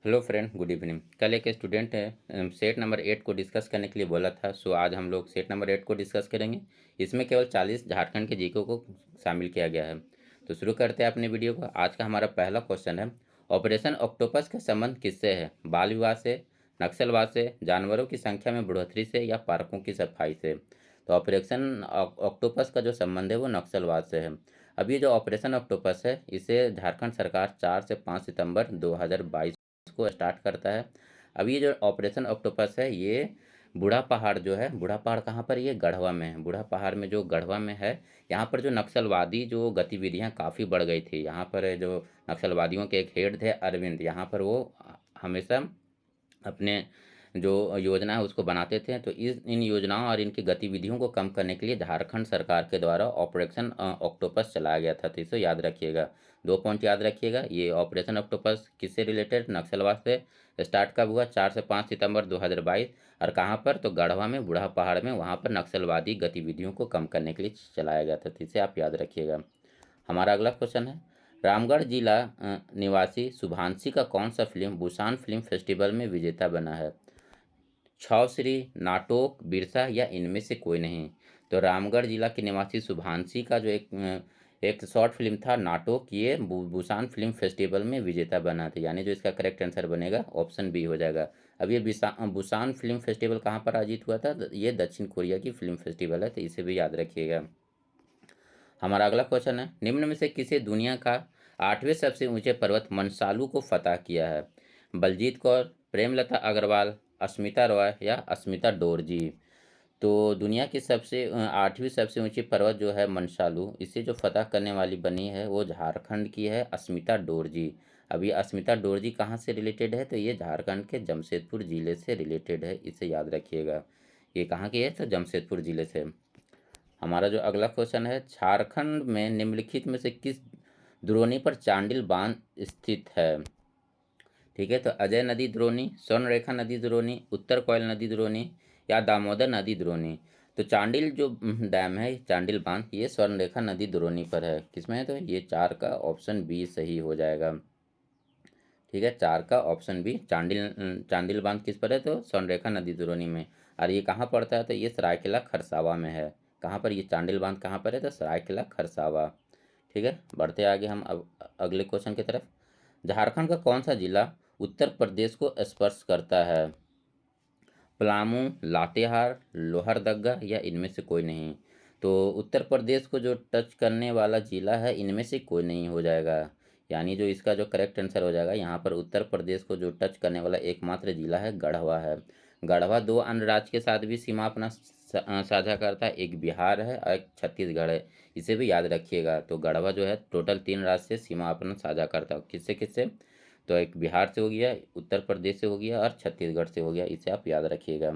Hello friend, good evening. कल एक student है सेट नंबर 8 को डिस्कस करने के लिए बोला था। सो आज हम लोग सेट नंबर 8 को डिस्कस करेंगे। इसमें केवल 40 झारखंड के जीको को शामिल किया गया है। तो शुरू करते हैं अपने वीडियो को। आज का हमारा पहला क्वेश्चन है, ऑपरेशन ऑक्टोपस का संबंध किससे है? बाल विवाह से, नक्सलवाद से, जानवरों की संख्या में बढ़ोतरी से, या पार्कों की सफाई से? तो ऑपरेशन ऑक्टोपस का जो संबंध है वो नक्सलवाद से है। अब ये जो ऑपरेशन ऑक्टोपस है इसे झारखंड सरकार 4 से 5 सितंबर 2022 को स्टार्ट करता है। अब ये जो ऑपरेशन ऑक्टोपस है ये बूढ़ा पहाड़ जो है, बूढ़ा पहाड़ कहाँ पर? ये गढ़वा में है। बूढ़ा पहाड़ में जो गढ़वा में है, यहाँ पर जो नक्सलवादी जो गतिविधियाँ काफ़ी बढ़ गई थी। यहाँ पर जो नक्सलवादियों के एक हेड थे अरविंद, यहाँ पर वो हमेशा अपने जो योजना है उसको बनाते थे। तो इन योजनाओं और इनकी गतिविधियों को कम करने के लिए झारखंड सरकार के द्वारा ऑपरेशन ऑक्टोपस चलाया गया था। तो इसे याद रखिएगा, 2 पॉइंट याद रखिएगा। ये ऑपरेशन ऑक्टोपस किससे रिलेटेड? नक्सलवाद से। स्टार्ट कब हुआ? 4 से 5 सितंबर 2022। और कहाँ पर? तो गढ़वा में, बूढ़ा पहाड़ में। वहाँ पर नक्सलवादी गतिविधियों को कम करने के लिए चलाया गया था। तो इसे आप याद रखिएगा। हमारा अगला क्वेश्चन है, रामगढ़ जिला निवासी शुभांशी का कौन सा फिल्म बुसान फिल्म फेस्टिवल में विजेता बना है? छौश्री, नाटोक, बिरसा, या इनमें से कोई नहीं? तो रामगढ़ जिला के निवासी शुभांशी का जो एक शॉर्ट फिल्म था नाटोक, ये बुसान फिल्म फेस्टिवल में विजेता बना था। यानी जो इसका करेक्ट आंसर बनेगा ऑप्शन बी हो जाएगा। अब ये बुसान फिल्म फेस्टिवल कहाँ पर आयोजित हुआ था? ये दक्षिण कोरिया की फिल्म फेस्टिवल है। तो इसे भी याद रखिएगा। हमारा अगला क्वेश्चन है, निम्न में से किसे दुनिया का 8वें सबसे ऊंचे पर्वत मनसालू को फतह किया है? बलजीत कौर, प्रेमलता अग्रवाल, अस्मिता रॉय, या अस्मिता डोरजी? तो दुनिया की 8वीं सबसे ऊंची पर्वत जो है मनसालू, इसे जो फतह करने वाली बनी है वो झारखंड की है अस्मिता डोरजी। अब ये अस्मिता डोरजी कहाँ से रिलेटेड है? तो ये झारखंड के जमशेदपुर ज़िले से रिलेटेड है। इसे याद रखिएगा। ये कहाँ की है? तो जमशेदपुर ज़िले से। हमारा जो अगला क्वेश्चन है, झारखंड में निम्नलिखित में से किस द्रोणी पर चांडिल बांध स्थित है? ठीक है, तो अजय नदी द्रोणी, स्वर्णरेखा नदी द्रोणी, उत्तर कोयल नदी द्रोणी, या दामोदर नदी द्रोणी? तो चांडिल जो डैम है, चांडिल बांध, ये स्वर्णरेखा नदी द्रोणी पर है। किसमें है? तो ये 4 का ऑप्शन बी सही हो जाएगा। ठीक है, 4 का ऑप्शन बी, चांडिल बांध किस पर है? तो स्वर्णरेखा नदी द्रोणी में। और ये कहाँ पड़ता है? तो ये सरायकेला खरसावा में है। कहाँ पर? ये चांडिल बांध कहाँ पर है? तो सरायकेला खरसावा। ठीक है, बढ़ते आगे हम अब अगले क्वेश्चन की तरफ। झारखंड का कौन सा जिला उत्तर प्रदेश को स्पर्श करता है? पलामू, लातेहार, लोहरदगा, या इनमें से कोई नहीं? तो उत्तर प्रदेश को जो टच करने वाला ज़िला है इनमें से कोई नहीं हो जाएगा। यानी जो इसका जो करेक्ट आंसर हो जाएगा, यहाँ पर उत्तर प्रदेश को जो टच करने वाला एकमात्र ज़िला है गढ़वा है। गढ़वा 2 अन्य राज्य के साथ भी सीमा अपना साझा करता है। एक बिहार है और एक छत्तीसगढ़ है। इसे भी याद रखिएगा। तो गढ़वा जो है टोटल 3 राज्य से सीमा अपना साझा करता है। किससे किससे? तो एक बिहार से हो गया, उत्तर प्रदेश से हो गया, और छत्तीसगढ़ से हो गया। इसे आप याद रखिएगा।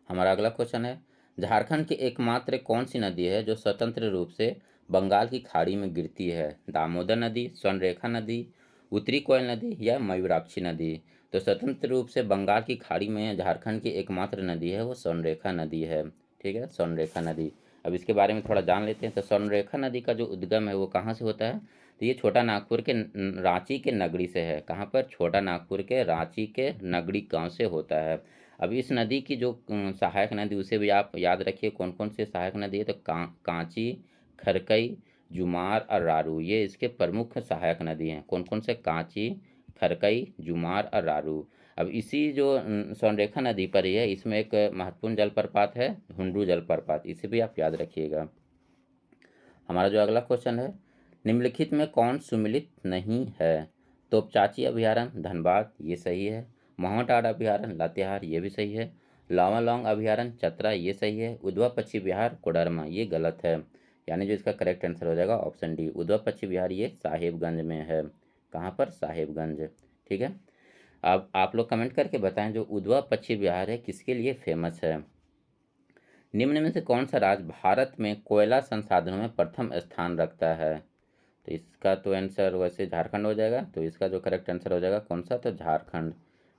हमारा अगला क्वेश्चन है, झारखंड की एकमात्र कौन सी नदी है जो स्वतंत्र रूप से बंगाल की खाड़ी में गिरती है? दामोदर नदी, स्वर्णरेखा नदी, उत्तरी कोयल नदी, या मयूराक्षी नदी? तो स्वतंत्र रूप से बंगाल की खाड़ी में झारखंड की एकमात्र नदी है वो स्वर्णरेखा नदी है। ठीक है, स्वर्णरेखा नदी। अब इसके बारे में थोड़ा जान लेते हैं। तो स्वर्णरेखा नदी का जो उद्गम है वो कहाँ से होता है? तो ये छोटा नागपुर के रांची के नगरी से है। कहाँ पर? छोटा नागपुर के रांची के नगरी गांव से होता है। अब इस नदी की जो सहायक नदी, उसे भी आप याद रखिए। कौन कौन से सहायक नदी है? तो कांची, खरकई, जुमार और रारू, ये इसके प्रमुख सहायक नदी हैं। कौन कौन से? कांची, खरकई, जुमार और रारू। अब इसी जो स्वर्णरेखा नदी पर ही है, इसमें एक महत्वपूर्ण जलप्रपात है, हुंडरू जलप्रपात। इसे भी आप याद रखिएगा। हमारा जो अगला क्वेश्चन है, निम्नलिखित में कौन सुमिलित नहीं है? तोपचाची अभयारण्य धनबाद, ये सही है। मोहटाड़ अभयारण्य लातेहार, ये भी सही है। लावालौंग अभयारण्य चतरा, ये सही है। उधवा पक्षी विहार कोडरमा, ये गलत है। यानी जो इसका करेक्ट आंसर हो जाएगा ऑप्शन डी, उधवा पक्षी विहार, ये साहेबगंज में है। कहाँ पर? साहेबगंज। ठीक है, अब आप लोग कमेंट करके बताएं जो उधवा पक्षी विहार है किसके लिए फेमस है? निम्न में से कौन सा राज्य भारत में कोयला संसाधनों में प्रथम स्थान रखता है? तो इसका तो आंसर वैसे झारखंड हो जाएगा। तो इसका जो करेक्ट आंसर हो जाएगा कौन सा? तो झारखंड।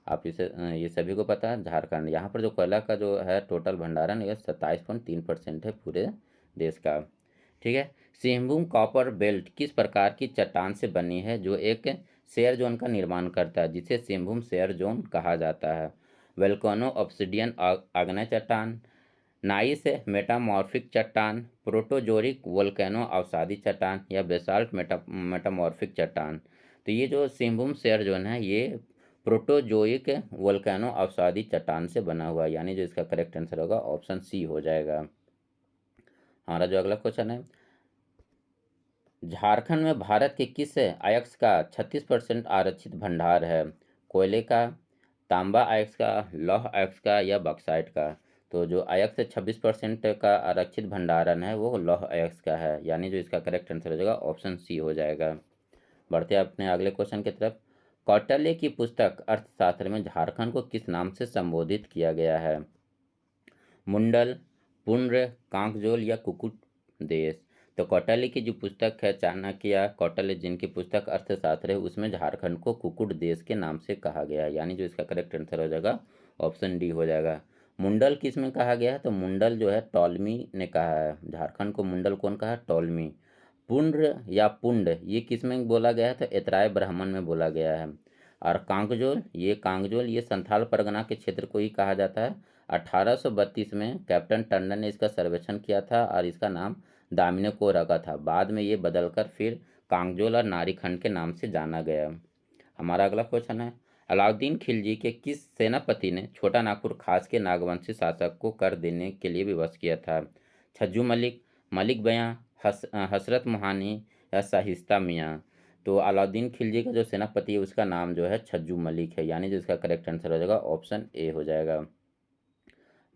आप इसे ये सभी को पता है, झारखंड। यहाँ पर जो कोयला का जो है टोटल भंडारण, यह 27.3% है पूरे देश का। ठीक है, सिंहभूम कॉपर बेल्ट किस प्रकार की चट्टान से बनी है जो एक शेयर जोन का निर्माण करता है, जिसे सिंहभूम शेयर जोन कहा जाता है। वेल्कोनो ऑब्सिडियन आग्नेय चट्टान, नाइस मेटामॉर्फिक चट्टान, प्रोटोजोरिक वोल्केनो अवसादी चट्टान या बेसाल्ट मेटामॉर्फिक चट्टान। तो ये जो सिंहभूम शेयर जोन है ये प्रोटोजोइक वोल्केनो अवसादी चट्टान से बना हुआ है, यानी जो इसका करेक्ट आंसर होगा ऑप्शन सी हो जाएगा। हमारा जो अगला क्वेश्चन है, झारखंड में भारत के किस अयस्क का 36% आरक्षित भंडार है? कोयले का, तांबा अयस्क का, लौह अयस्क का या बक्साइट का? तो जो अयस्क 26% का आरक्षित भंडारण है वो लौह अयस्क का है, यानी जो इसका करेक्ट आंसर हो जाएगा ऑप्शन सी हो जाएगा। बढ़ते हैं अपने अगले क्वेश्चन की तरफ। कौटिल्य की पुस्तक अर्थशास्त्र में झारखंड को किस नाम से संबोधित किया गया है? मुंडल, पुण्य, कांकजोल या कुकुट देश? तो कौटिल्य की जो पुस्तक है चाणक्य कौटिल्य जिनकी पुस्तक अर्थशास्त्र है उसमें झारखंड को कुकुट देश के नाम से कहा गया है, यानी जो इसका करेक्ट आंसर हो जाएगा ऑप्शन डी हो जाएगा। मुंडल किस में कहा गया है? तो मुंडल जो है टॉलमी ने कहा है, झारखंड को मुंडल कौन कहा है? टॉलमी। पुण्य या पुंड ये किस में बोला गया है? तो एतराय ब्राह्मण में बोला गया है। और कांगजोल ये संथाल परगना के क्षेत्र को ही कहा जाता है। 1832 में कैप्टन टंडन ने इसका सर्वेक्षण किया था और इसका नाम दामिनी को रखा था। बाद में ये बदलकर फिर कांगजोल और नारीखंड के नाम से जाना गया। हमारा अगला क्वेश्चन है, अलाउद्दीन खिलजी के किस सेनापति ने छोटा नागपुर खास के नागवंशी शासक को कर देने के लिए विवश किया था? छज्जू मलिक, मलिक बयां, हसरत मोहानी या शाहिस्ता मियाँ? तो अलाउद्दीन खिलजी का जो सेनापति है उसका नाम जो है छज्जू मलिक है, यानी जो इसका करेक्ट आंसर हो जाएगा ऑप्शन ए हो जाएगा।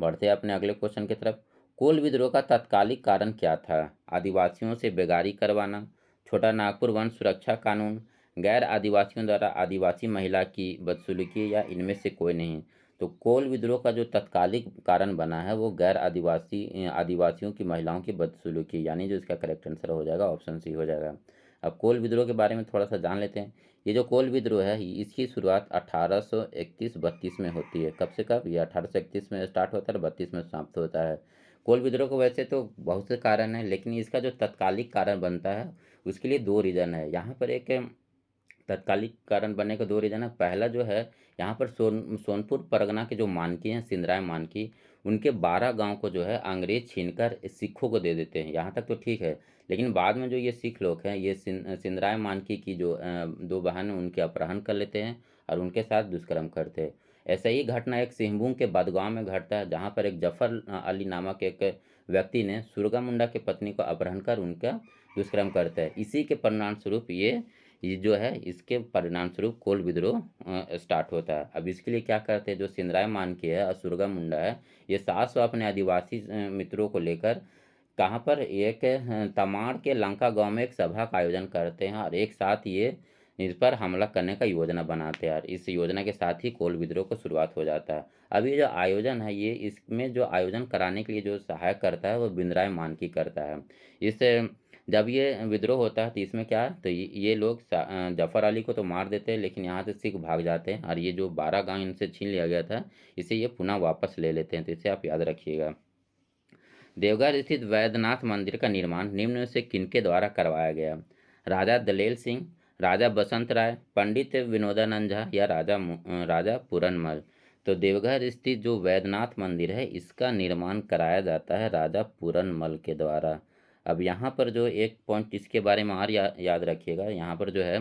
बढ़ते हैं अपने अगले क्वेश्चन की तरफ। कोल विद्रोह का तात्कालिक कारण क्या था? आदिवासियों से बेगारी करवाना, छोटा नागपुर वन सुरक्षा कानून, गैर आदिवासियों द्वारा आदिवासी महिला की बदसलूकी या इनमें से कोई नहीं? तो कोल विद्रोह का जो तत्कालिक कारण बना है वो गैर आदिवासियों की महिलाओं की बदसलूकी, यानी जो इसका करेक्ट आंसर हो जाएगा ऑप्शन सी हो जाएगा। अब कोल विद्रोह के बारे में थोड़ा सा जान लेते हैं। ये जो कोल विद्रोह है इसकी शुरुआत 1831-32 में होती है। कब से कब? ये 1831 में स्टार्ट होता है, 32 में समाप्त होता है। कोल विद्रोह को वैसे तो बहुत से कारण हैं, लेकिन इसका जो तत्कालिक कारण बनता है उसके लिए दो रीज़न है। यहाँ पर एक तत्कालिक कारण बनने का दो रीज़न है। पहला जो है, यहाँ पर सोनपुर परगना के जो मानकी हैं, सिंधराय मानकी, उनके 12 गांव को जो है अंग्रेज छीनकर सिखों को दे देते हैं। यहाँ तक तो ठीक है, लेकिन बाद में जो ये सिख लोग हैं ये सिंधराय मानकी की जो दो बहन हैं उनके अपहरण कर लेते हैं और उनके साथ दुष्कर्म करते हैं। ऐसा ही घटना एक सिंहभूम के बदगांव में घटता है, जहाँ पर एक जफर अली नामक एक व्यक्ति ने सुरगा मुंडा की पत्नी को अपहरण कर उनका दुष्कर्म करता है। इसी के परिणाम स्वरूप ये जो है इसके परिणाम स्वरूप कोल विद्रोह स्टार्ट होता है। अब इसके लिए क्या करते हैं, जो सिंधराय मानकी है और सुरगा मुंडा है, ये साथ साथ अपने आदिवासी मित्रों को लेकर कहाँ पर एक तमाड़ के लंका गांव में एक सभा का आयोजन करते हैं और एक साथ ये इस पर हमला करने का योजना बनाते हैं और इस योजना के साथ ही कोल विद्रोह को शुरुआत हो जाता है। अब ये जो आयोजन है ये इसमें जो आयोजन कराने के लिए जो सहायक करता है वो बिंद्राय मानकी करता है। इस जब ये विद्रोह होता है तो इसमें क्या है, तो ये लोग जफ़र अली को तो मार देते हैं, लेकिन यहाँ से सिख भाग जाते हैं और ये जो 12 गांव इनसे छीन लिया गया था इसे ये पुनः वापस ले लेते हैं। तो इसे आप याद रखिएगा। देवघर स्थित वैद्यनाथ मंदिर का निर्माण निम्न में से किनके द्वारा करवाया गया? राजा दलेल सिंह, राजा बसंत राय, पंडित विनोदानंद झा या राजा पूरनमल? तो देवघर स्थित जो वैद्यनाथ मंदिर है इसका निर्माण कराया जाता है राजा पूरनमल के द्वारा। अब यहाँ पर जो एक पॉइंट इसके बारे में और याद रखिएगा, यहाँ पर जो है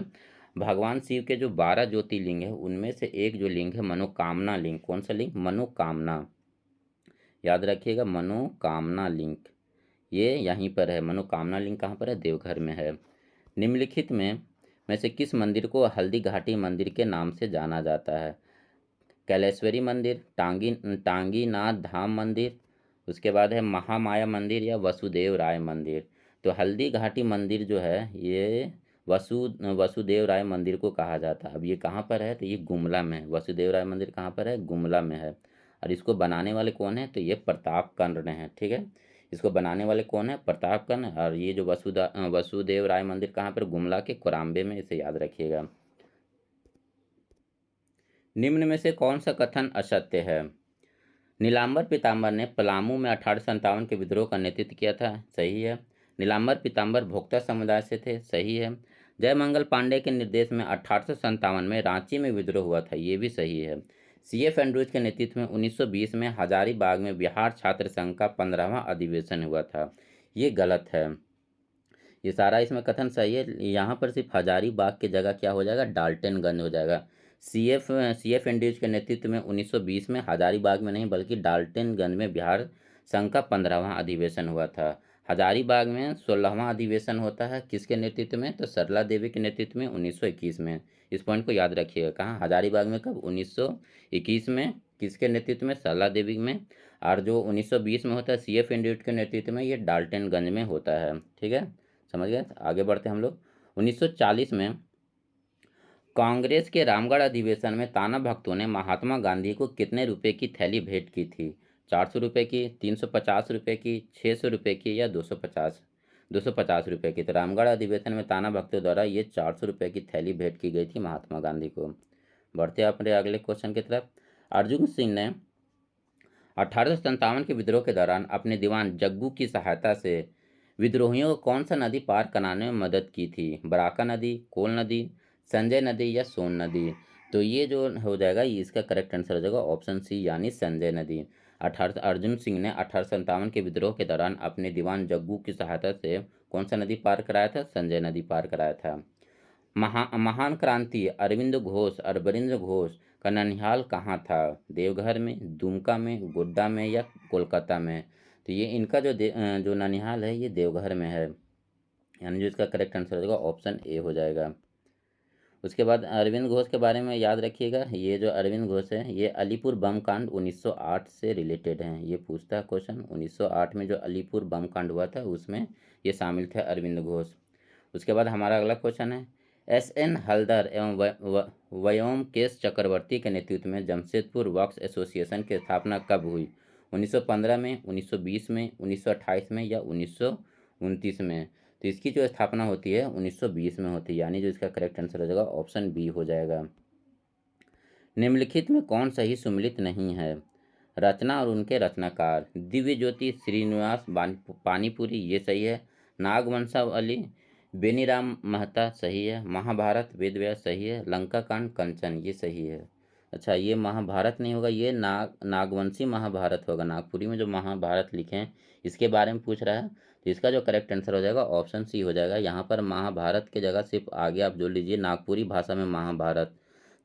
भगवान शिव के जो 12 ज्योतिर्लिंग है उनमें से एक जो लिंग है मनोकामना लिंग। कौन सा लिंग? मनोकामना। याद रखिएगा मनोकामना लिंक ये यहीं पर है। मनोकामना लिंक कहाँ पर है? देवघर में है। निम्नलिखित में से किस मंदिर को हल्दी घाटी मंदिर के नाम से जाना जाता है? कैलेश्वरी मंदिर, टांगीनाथ धाम मंदिर, उसके बाद है महामाया मंदिर या वसुदेव राय मंदिर? तो हल्दी घाटी मंदिर जो है ये वसुदेव राय मंदिर को कहा जाता है। अब ये कहाँ पर है? तो ये गुमला में है। वसुदेव राय मंदिर कहाँ पर है? गुमला में है। और इसको बनाने वाले कौन है? तो ये प्रताप कंड हैं। ठीक है, इसको बनाने वाले कौन है? प्रताप कंड। और ये जो वसुदेव राय मंदिर कहाँ पर? गुमला के कोराम्बे में, इसे याद रखिएगा। निम्न में से कौन सा कथन असत्य है? नीलांबर पीताम्बर ने पलामू में 1857 के विद्रोह का नेतृत्व किया था। सही है। नीलांबर पीताम्बर भोक्ता समुदाय से थे। सही है। जयमंगल पांडे के निर्देश में 1857 में रांची में विद्रोह हुआ था, ये भी सही है। सीएफ एंड्रूज के नेतृत्व में 1920 में हजारीबाग में बिहार छात्र संघ का 15वां अधिवेशन हुआ था, ये गलत है। ये सारा इसमें कथन सही है, यहाँ पर सिर्फ हजारीबाग की जगह क्या हो जाएगा, डाल्टनगंज हो जाएगा। सीएफ एंड्रूज के नेतृत्व में 1920 में हजारीबाग में नहीं बल्कि डाल्टनगंज में बिहार संघ का 15वां अधिवेशन हुआ था। हजारीबाग में 16वां अधिवेशन होता है, किसके नेतृत्व में, तो सरला देवी के नेतृत्व में 1921 में। इस पॉइंट को याद रखिएगा, कहाँ हजारीबाग में, कब, 1921 में। किसके नेतृत्व में, सरला देवी में। और जो 1920 में होता है सीएफ एंड्रूज के नेतृत्व में, ये डाल्टनगंज में होता है। ठीक है, समझ गए। आगे बढ़ते हैं हम लोग। 1940 में कांग्रेस के रामगढ़ अधिवेशन में ताना भक्तों ने महात्मा गांधी को कितने रुपए की थैली भेंट की थी, 400 रुपये की, 350 रुपये की, 600 रुपये की या 250 रुपये की। तो रामगढ़ अधिवेशन में ताना भक्तों द्वारा ये 400 रुपये की थैली भेंट की गई थी महात्मा गांधी को। बढ़ते हैं अपने अगले क्वेश्चन की तरफ। अर्जुन सिंह ने 1857 के विद्रोह के दौरान अपने दीवान जग्गू की सहायता से विद्रोहियों को कौन सा नदी पार कराने में मदद की थी, बराका नदी, कोल नदी, संजय नदी या सोन नदी। तो ये जो हो जाएगा, ये इसका करेक्ट आंसर हो जाएगा ऑप्शन सी, यानी संजय नदी। अर्जुन सिंह ने 1857 के विद्रोह के दौरान अपने दीवान जग्गू की सहायता से कौन सा नदी पार कराया था, संजय नदी पार कराया था। महान क्रांति अरविंद घोष, अरविंद घोष का ननिहाल कहाँ था, देवघर में, दुमका में, गोड्डा में या कोलकाता में। तो ये इनका जो ननिहाल है ये देवघर में है, यानी जो इसका करेक्ट आंसर हो जाएगा ऑप्शन ए हो जाएगा। उसके बाद अरविंद घोष के बारे में याद रखिएगा, ये जो अरविंद घोष है ये अलीपुर बम कांड 1908 से रिलेटेड हैं। ये पूछता है क्वेश्चन, 1908 में जो अलीपुर बम कांड हुआ था उसमें ये शामिल थे अरविंद घोष। उसके बाद हमारा अगला क्वेश्चन है, एस.एन. हलदर एवं व्योमकेश चक्रवर्ती के नेतृत्व में जमशेदपुर वक्स एसोसिएशन की स्थापना कब हुई, 1915 में, 1920 में, 1928 में या 1929 में। तो इसकी जो स्थापना होती है 1920 में होती है, यानी जो इसका करेक्ट आंसर हो जाएगा ऑप्शन बी हो जाएगा। निम्नलिखित में कौन सही सुमिलित नहीं है, रचना और उनके रचनाकार, दिव्य ज्योति श्रीनिवास पानीपुरी, ये सही है। नागवंशावली बेनीराम मेहता, सही है। महाभारत वेदव्यास, सही है। लंका कांड कंचन, ये सही है। अच्छा, ये महाभारत नहीं होगा, ये नागवंशी महाभारत होगा। नागपुरी में जो महाभारत लिखे हैं इसके बारे में पूछ रहा है, तो इसका जो करेक्ट आंसर हो जाएगा ऑप्शन सी हो जाएगा। यहाँ पर महाभारत के जगह सिर्फ आगे आप जोड़ लीजिए नागपुरी भाषा में महाभारत।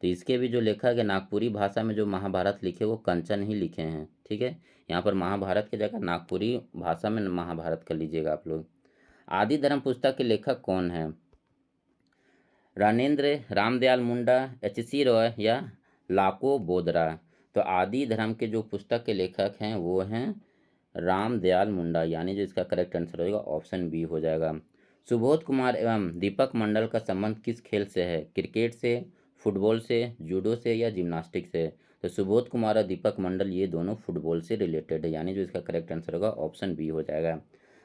तो इसके भी जो लेखक है नागपुरी भाषा में जो महाभारत लिखे वो कंचन ही लिखे हैं। ठीक है, यहाँ पर महाभारत की जगह नागपुरी भाषा में महाभारत कर लीजिएगा आप लोग। आदि धर्म पुस्तक के लेखक कौन है, रानेन्द्र, रामदयाल मुंडा, एच.सी. रॉय या लाको बोदरा। तो आदि धर्म के जो पुस्तक के लेखक हैं वो हैं रामदयाल मुंडा, यानी जो इसका करेक्ट आंसर होगा ऑप्शन बी हो जाएगा। सुबोध कुमार एवं दीपक मंडल का संबंध किस खेल से है, क्रिकेट से, फुटबॉल से, जूडो से या जिम्नास्टिक से। तो सुबोध कुमार और दीपक मंडल ये दोनों फुटबॉल से रिलेटेड है, यानी जो इसका करेक्ट आंसर होगा ऑप्शन बी हो जाएगा।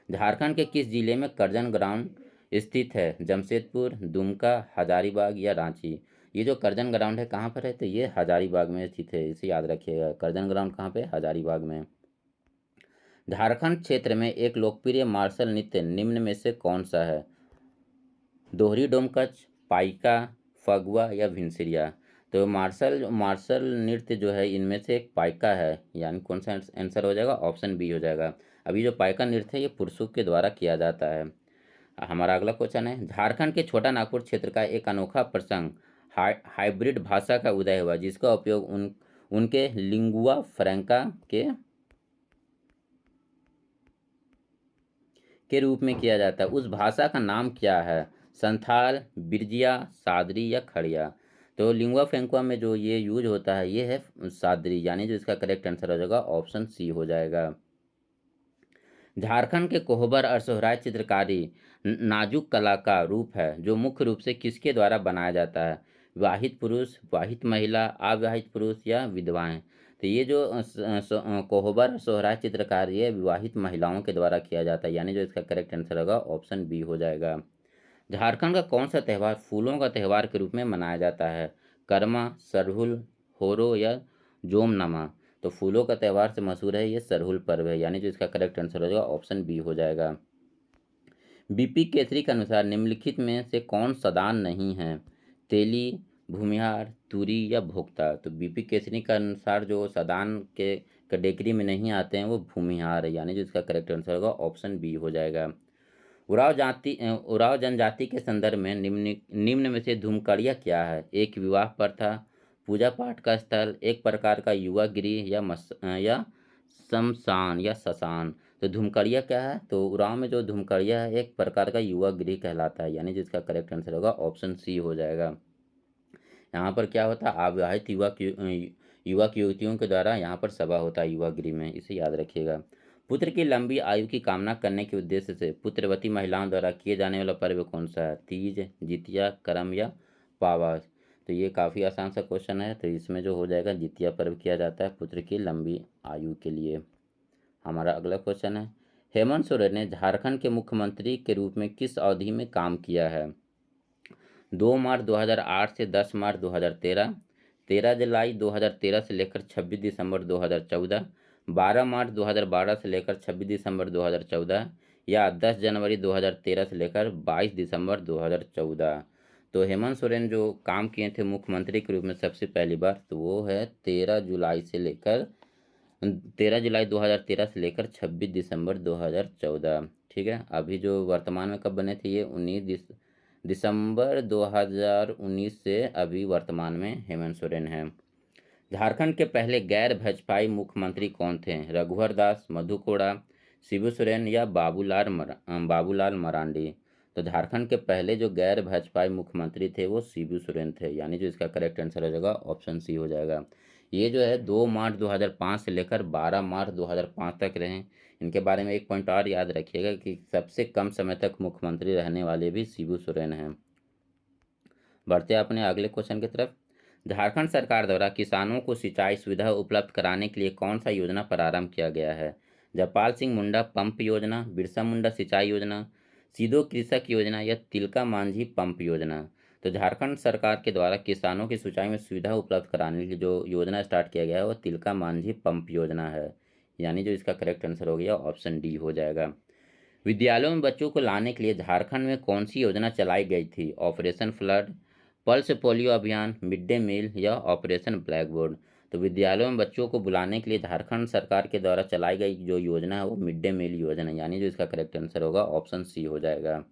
झारखंड के किस जिले में करजन ग्राउंड स्थित है, जमशेदपुर, दुमका, हजारीबाग या रांची। ये जो करजन ग्राउंड है कहाँ पर है, तो ये हजारीबाग में स्थित है, इसे याद रखिएगा। करजन ग्राउंड कहाँ पे, हजारीबाग में। झारखंड क्षेत्र में एक लोकप्रिय मार्शल नृत्य निम्न में से कौन सा है, दोहरी डोमकच, पाइका, फगुआ या भिनसरिया। तो मार्शल नृत्य जो है इनमें से एक पाइका है, यानी कौन सा आंसर हो जाएगा, ऑप्शन बी हो जाएगा। अभी जो पाइका नृत्य है ये पुरुषों के द्वारा किया जाता है। हमारा अगला क्वेश्चन है, झारखंड के छोटा नागपुर क्षेत्र का एक अनोखा प्रसंग हाइब्रिड भाषा का उदय हुआ जिसका उपयोग उनके लिंगुआ फ्रैंका के रूप में किया जाता है। उस भाषा का नाम क्या है, संथाल, बिरजिया, सादरी या खड़िया। तो लिंगुआ फ्रैंका में जो ये यूज होता है ये है सादरी, यानी जो इसका करेक्ट आंसर हो जाएगा ऑप्शन सी हो जाएगा। झारखंड के कोहबर और सोहराय चित्रकारी नाजुक कला का रूप है जो मुख्य रूप से किसके द्वारा बनाया जाता है, विवाहित पुरुष, विवाहित महिला, अविवाहित पुरुष या विधवाएं। तो ये जो कोहबर और सोहराय चित्रकारी है विवाहित महिलाओं के द्वारा किया जाता है, यानी जो इसका करेक्ट आंसर होगा ऑप्शन बी हो जाएगा। झारखंड का कौन सा त्यौहार फूलों का त्यौहार के रूप में मनाया जाता है, कर्मा, सरहुल, होरो या जोमनमा। तो फूलों का त्यौहार से मशहूर है ये सरहुल पर्व है, यानी जो इसका करेक्ट आंसर हो जाएगा ऑप्शन बी हो जाएगा। बीपी केसरी के अनुसार निम्नलिखित में से कौन सदान नहीं है? तेली, भूमिहार, तुरी या भोक्ता? तो बीपी केसरी के अनुसार जो सदान के कैटेगरी में नहीं आते हैं वो भूमिहार है, यानी जो इसका करेक्ट आंसर होगा ऑप्शन बी हो जाएगा। उराव जनजाति के संदर्भ में निम्न में से धूमकड़िया क्या है? एक विवाह प्रथा, पूजा पाठ का स्थल, एक प्रकार का युवा गृह या शमशान या शसान? तो धूमकड़िया क्या है? तो उराव में जो धूमकड़िया है एक प्रकार का युवा गृह कहलाता है, यानी जिसका करेक्ट आंसर होगा ऑप्शन सी हो जाएगा। यहाँ पर क्या होता है? अविवाहित युवक युवतियों के द्वारा यहाँ पर सभा होता है युवा गृह में, इसे याद रखिएगा। पुत्र की लंबी आयु की कामना करने के उद्देश्य से पुत्रवती महिलाओं द्वारा किए जाने वाला पर्व कौन सा है? तीज, जितिया, करम या पावा? तो ये काफ़ी आसान सा क्वेश्चन है, तो इसमें जो हो जाएगा जितिया पर्व किया जाता है पुत्र की लंबी आयु के लिए। हमारा अगला क्वेश्चन है, हेमंत सोरेन ने झारखंड के मुख्यमंत्री के रूप में किस अवधि में काम किया है? 2 मार्च 2008 से 10 मार्च 2013, 13 जुलाई 2013 से लेकर 26 दिसंबर 2014, 12 मार्च 2012 से लेकर 26 दिसंबर 2014 या 10 जनवरी 2013 से लेकर 22 दिसंबर 2014? तो हेमंत सोरेन जो काम किए थे मुख्यमंत्री के रूप में सबसे पहली बार, तो वो है 13 जुलाई 2013 से लेकर 26 दिसंबर 2014। ठीक है, अभी जो वर्तमान में कब बने थे ये 19 दिसंबर 2019 से अभी वर्तमान में हेमंत सोरेन हैं। झारखंड के पहले गैर भाजपाई मुख्यमंत्री कौन थे? रघुवर दास, मधु कोड़ा, शिबू सोरेन या बाबूलाल मरांडी? तो झारखंड के पहले जो गैर भाजपाई मुख्यमंत्री थे वो शिबू सोरेन थे, यानी जो इसका करेक्ट आंसर हो जाएगा ऑप्शन सी हो जाएगा। ये जो है 2 मार्च 2005 से लेकर 12 मार्च 2005 तक रहे। इनके बारे में एक पॉइंट और याद रखिएगा कि सबसे कम समय तक मुख्यमंत्री रहने वाले भी शिबू सोरेन हैं। बढ़ते अपने अगले क्वेश्चन की तरफ। झारखंड सरकार द्वारा किसानों को सिंचाई सुविधा उपलब्ध कराने के लिए कौन सा योजना प्रारंभ किया गया है? जयपाल सिंह मुंडा पंप योजना, बिरसा मुंडा सिंचाई योजना, सीधो कृषक योजना या तिलका मांझी पंप योजना? तो झारखंड सरकार के द्वारा किसानों की सिंचाई में सुविधा उपलब्ध कराने की जो योजना स्टार्ट किया गया है वो तिलका मांझी पंप योजना है, यानी जो इसका करेक्ट आंसर हो गया ऑप्शन डी हो जाएगा। विद्यालयों में बच्चों को लाने के लिए झारखंड में कौन सी योजना चलाई गई थी? ऑपरेशन फ्लड, पल्स पोलियो अभियान, मिड डे मील या ऑपरेशन ब्लैक बोर्ड? तो विद्यालयों में बच्चों को बुलाने के लिए झारखंड सरकार के द्वारा चलाई गई जो योजना है वो मिड डे मील योजना, यानी जो इसका करेक्ट आंसर होगा ऑप्शन सी हो जाएगा।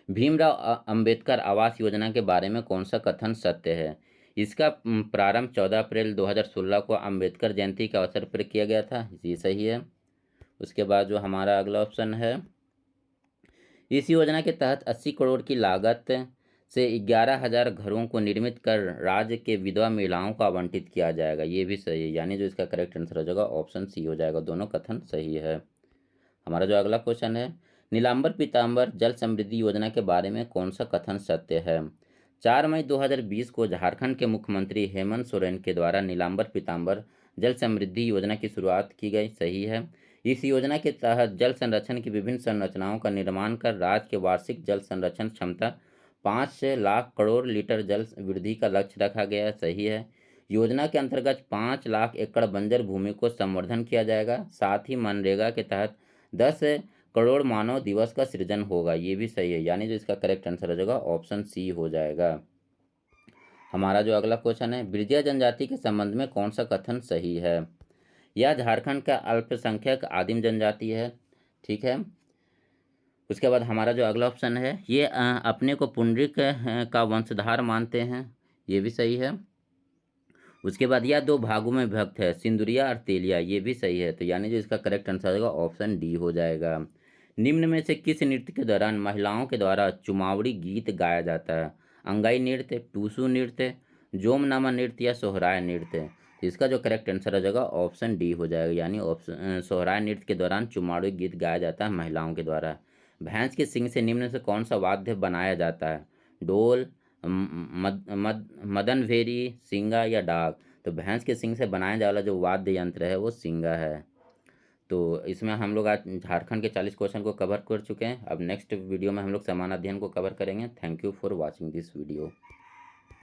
भीमराव अंबेडकर आवास योजना के बारे में कौन सा कथन सत्य है? इसका प्रारंभ 14 अप्रैल 2016 को अंबेडकर जयंती के अवसर पर किया गया था, ये सही है। उसके बाद जो हमारा अगला ऑप्शन है, इस योजना के तहत 80 करोड़ की लागत से 11,000 घरों को निर्मित कर राज्य के विधवा महिलाओं को आवंटित किया जाएगा, ये भी सही है, यानी जो इसका करेक्ट आंसर हो जाएगा ऑप्शन सी हो जाएगा, दोनों कथन सही है। हमारा जो अगला क्वेश्चन है, नीलांबर पीतांबर जल समृद्धि योजना के बारे में कौन सा कथन सत्य है? 4 मई 2020 को झारखंड के मुख्यमंत्री हेमंत सोरेन के द्वारा नीलांबर पीतांबर जल समृद्धि योजना की शुरुआत की गई, सही है। इस योजना के तहत जल संरक्षण की विभिन्न संरचनाओं का निर्माण कर राज्य के वार्षिक जल संरक्षण क्षमता 5 लाख करोड़ लीटर जल वृद्धि का लक्ष्य रखा गया है, सही है। योजना के अंतर्गत 5 लाख एकड़ बंजर भूमि को संवर्धन किया जाएगा, साथ ही मनरेगा के तहत 10 करोड़ मानव दिवस का सृजन होगा, ये भी सही है, यानी जो इसका करेक्ट आंसर हो जाएगा ऑप्शन सी हो जाएगा। हमारा जो अगला क्वेश्चन है, ब्रिजिया जनजाति के संबंध में कौन सा कथन सही है? यह झारखंड का अल्पसंख्यक आदिम जनजाति है, ठीक है। उसके बाद हमारा जो अगला ऑप्शन है, ये अपने को पुंडरीक का वंशधार मानते हैं, ये भी सही है। उसके बाद यह 2 भागों में विभक्त है, सिंदुरिया और तेलिया, ये भी सही है, तो यानी जो इसका करेक्ट आंसर होगा ऑप्शन डी हो जाएगा। निम्न में से किस नृत्य के दौरान महिलाओं के द्वारा चुमावड़ी गीत गाया जाता है? अंगाई नृत्य, टूसू नृत्य, जोमनामा नृत्य या सोहराय नृत्य? इसका जो करेक्ट आंसर हो जाएगा ऑप्शन डी हो जाएगा, यानी ऑप्शन सोहराय नृत्य के दौरान चुमावड़ी गीत गाया जाता है महिलाओं के द्वारा। भैंस के सींग से निम्न से कौन सा वाद्य बनाया जाता है? ढोल, मदन भेरी, सिंगा या डाक? तो भैंस के सींग से बनाने वाला जो वाद्य यंत्र है वो सिंगा है। तो इसमें हम लोग आज झारखंड के 40 क्वेश्चन को कवर कर चुके हैं। अब नेक्स्ट वीडियो में हम लोग समान अध्ययन को कवर करेंगे। Thank you for watching this video.